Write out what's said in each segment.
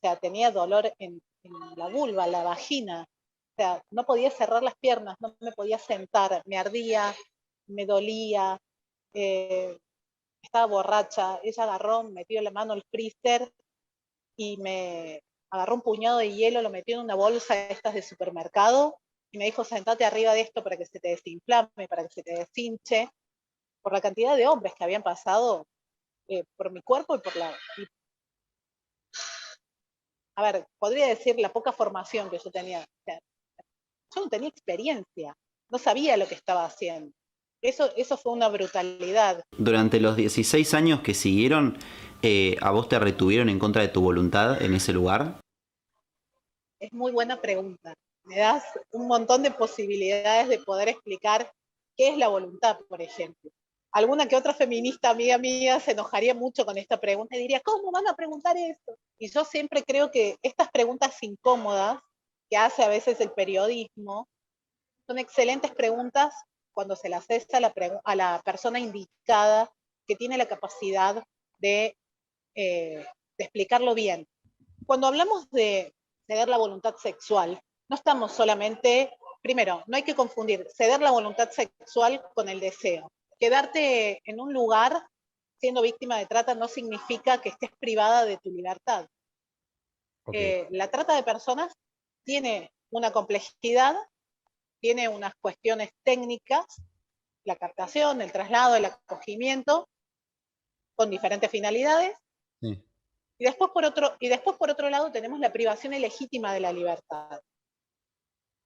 sea, tenía dolor en la vulva, la vagina, o sea, no podía cerrar las piernas, no me podía sentar, me ardía, me dolía, eh, estaba borracha. Ella agarró, metió la mano al freezer y me agarró un puñado de hielo, lo metió en una bolsa de estas de supermercado y me dijo, sentate arriba de esto para que se te desinflame, para que se te deshinche, por la cantidad de hombres que habían pasado por mi cuerpo y por a ver, podría decir la poca formación que yo tenía. O sea, yo no tenía experiencia, no sabía lo que estaba haciendo. Eso fue una brutalidad. Durante los 16 años que siguieron, ¿a vos te retuvieron en contra de tu voluntad en ese lugar? Es muy buena pregunta. Me das un montón de posibilidades de poder explicar qué es la voluntad, por ejemplo. Alguna que otra feminista amiga mía se enojaría mucho con esta pregunta y diría, ¿cómo van a preguntar esto? Y yo siempre creo que estas preguntas incómodas que hace a veces el periodismo son excelentes preguntas cuando se las hace a la persona indicada que tiene la capacidad de explicarlo bien. Cuando hablamos de ceder la voluntad sexual, no estamos solamente, primero, no hay que confundir ceder la voluntad sexual con el deseo. Quedarte en un lugar siendo víctima de trata no significa que estés privada de tu libertad. Ok. La trata de personas tiene una complejidad, tiene unas cuestiones técnicas, la captación, el traslado, el acogimiento, con diferentes finalidades. Sí. Y después, por otro lado, tenemos la privación ilegítima de la libertad.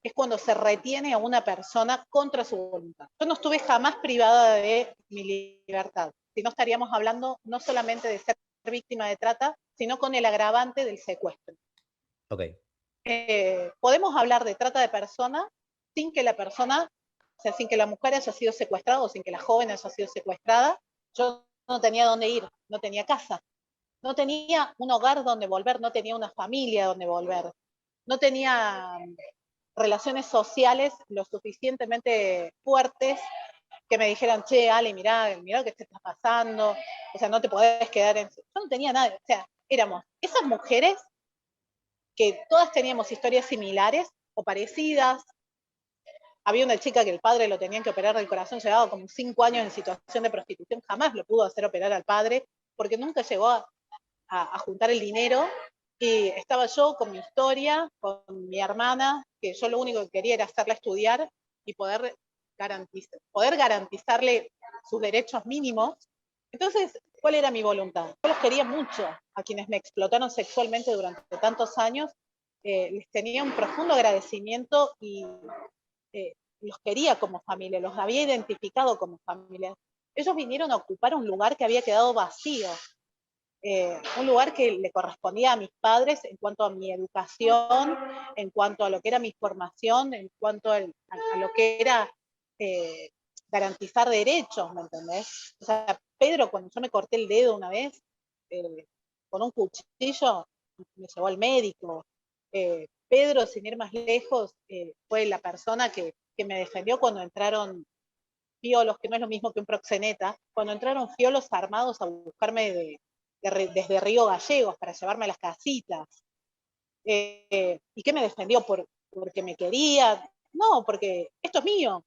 Es cuando se retiene a una persona contra su voluntad. Yo no estuve jamás privada de mi libertad, si no estaríamos hablando no solamente de ser víctima de trata, sino con el agravante del secuestro. Ok. Podemos hablar de trata de personas sin que la persona, o sea, sin que la mujer haya sido secuestrada o sin que la joven haya sido secuestrada. Yo no tenía dónde ir, no tenía casa, no tenía un hogar donde volver, no tenía una familia donde volver, no tenía relaciones sociales lo suficientemente fuertes que me dijeran, che, Ale, mirá lo que te está pasando, o sea, no te podés quedar en... Yo no tenía nada, o sea, éramos esas mujeres que todas teníamos historias similares o parecidas. Había una chica que el padre lo tenían que operar del corazón, llevaba como 5 años en situación de prostitución, jamás lo pudo hacer operar al padre, porque nunca llegó a juntar el dinero. Y estaba yo con mi historia, con mi hermana, que yo lo único que quería era hacerla estudiar y poder garantizarle sus derechos mínimos. Entonces, ¿cuál era mi voluntad? Yo los quería mucho a quienes me explotaron sexualmente durante tantos años. Les tenía un profundo agradecimiento y los quería como familia, los había identificado como familia. Ellos vinieron a ocupar un lugar que había quedado vacío, un lugar que le correspondía a mis padres en cuanto a mi educación, en cuanto a lo que era mi formación, en cuanto a lo que era eh, garantizar derechos, ¿me entendés? O sea, Pedro, cuando yo me corté el dedo una vez, con un cuchillo, me llevó al médico. Pedro, sin ir más lejos, fue la persona que me defendió cuando entraron fiolos, que no es lo mismo que un proxeneta, cuando entraron fiolos armados a buscarme desde Río Gallegos para llevarme a las casitas. ¿Y qué me defendió? Porque me quería. No, porque esto es mío,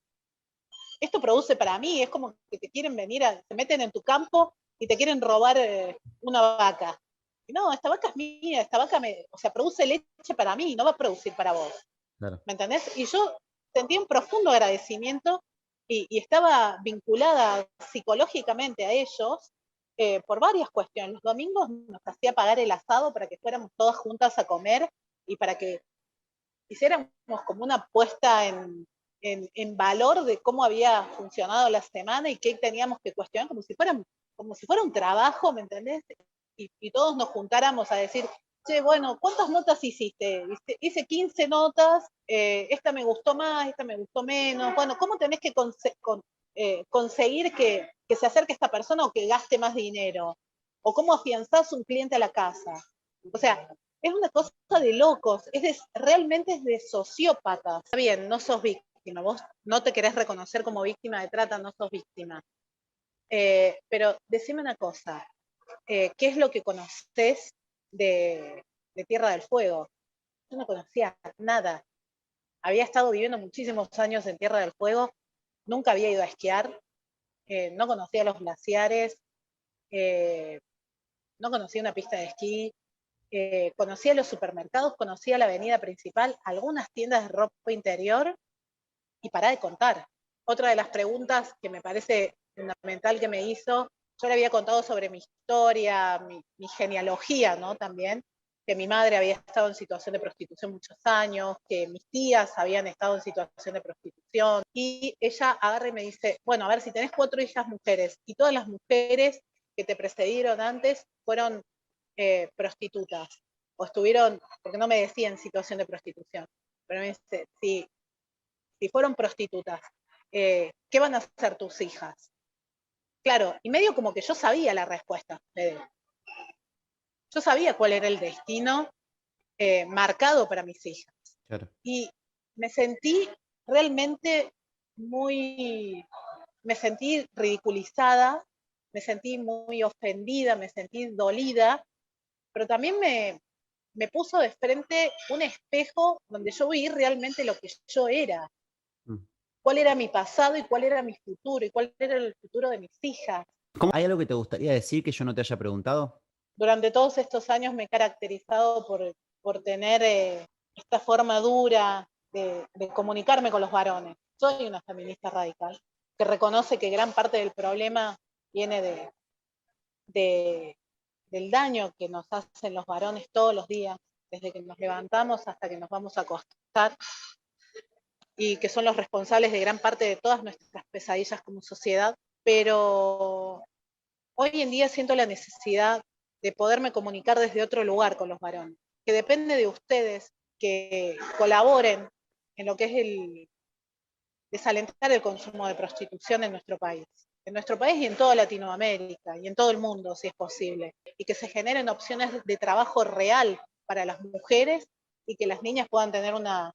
esto produce para mí, es como que te quieren venir, se meten en tu campo y te quieren robar una vaca. Y no, esta vaca es mía, esta vaca o sea, produce leche para mí, no va a producir para vos. Claro. ¿Me entendés? Y yo sentí un profundo agradecimiento y estaba vinculada psicológicamente a ellos por varias cuestiones. Los domingos nos hacía pagar el asado para que fuéramos todas juntas a comer y para que hiciéramos como una puesta en valor de cómo había funcionado la semana y qué teníamos que cuestionar, como si fuera un trabajo, ¿me entendés? Y todos nos juntáramos a decir, che, bueno, ¿cuántas notas hiciste? Hice 15 notas, esta me gustó más, esta me gustó menos. Bueno, ¿cómo tenés que conseguir que se acerque esta persona o que gaste más dinero? ¿O cómo afianzás un cliente a la casa? O sea, es una cosa de locos, realmente es de sociópatas. Está bien, no sos víctima, vos no te querés reconocer como víctima de trata, no sos víctima. Pero decime una cosa, ¿qué es lo que conoces de, de Tierra del Fuego. Yo no conocía nada. Había estado viviendo muchísimos años en Tierra del Fuego, nunca había ido a esquiar, no conocía los glaciares, eh, no conocía una pista de esquí, conocía los supermercados, conocía la avenida principal, algunas tiendas de ropa interior y pará de contar. Otra de las preguntas que me parece fundamental que me hizo, yo le había contado sobre mi historia, mi genealogía, ¿no? También, que mi madre había estado en situación de prostitución muchos años, que mis tías habían estado en situación de prostitución, y ella agarra y me dice, bueno, a ver, si tenés 4 hijas mujeres, y todas las mujeres que te precedieron antes fueron prostitutas, o estuvieron, porque no me decía en situación de prostitución, pero me dice, si fueron prostitutas, ¿qué van a hacer tus hijas? Claro, y medio como que yo sabía la respuesta. Yo sabía cuál era el destino marcado para mis hijas. Claro. Y me sentí realmente me sentí ridiculizada, me sentí muy ofendida, me sentí dolida, pero también me puso de frente un espejo donde yo vi realmente lo que yo era, cuál era mi pasado y cuál era mi futuro y cuál era el futuro de mis hijas. ¿Hay algo que te gustaría decir que yo no te haya preguntado? Durante todos estos años me he caracterizado por tener esta forma dura de comunicarme con los varones. Soy una feminista radical que reconoce que gran parte del problema viene del daño que nos hacen los varones todos los días, desde que nos levantamos hasta que nos vamos a acostar, y que son los responsables de gran parte de todas nuestras pesadillas como sociedad. Pero hoy en día siento la necesidad de poderme comunicar desde otro lugar con los varones, que depende de ustedes que colaboren en lo que es el desalentar el consumo de prostitución en nuestro país y en toda Latinoamérica y en todo el mundo, si es posible, y que se generen opciones de trabajo real para las mujeres y que las niñas puedan tener una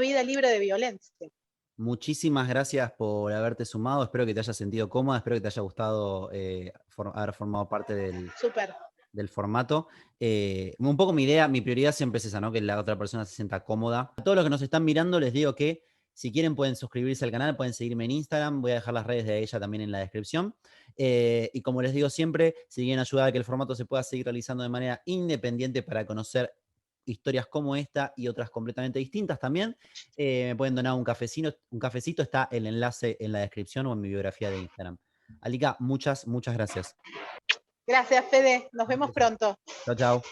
vida libre de violencia. Muchísimas gracias por haberte sumado. Espero que te hayas sentido cómoda, espero que te haya gustado haber formado parte Súper. del formato. Un poco mi idea, mi prioridad siempre es esa, ¿no? Que la otra persona se sienta cómoda. A todos los que nos están mirando les digo que si quieren pueden suscribirse al canal, pueden seguirme en Instagram, voy a dejar las redes de ella también en la descripción. Y como les digo siempre, si quieren ayudar a que el formato se pueda seguir realizando de manera independiente para conocer historias como esta y otras completamente distintas también, me pueden donar un cafecito, está el enlace en la descripción o en mi biografía de Instagram. Alika, muchas gracias. Gracias, Fede. Nos vemos pronto. Chao, chao.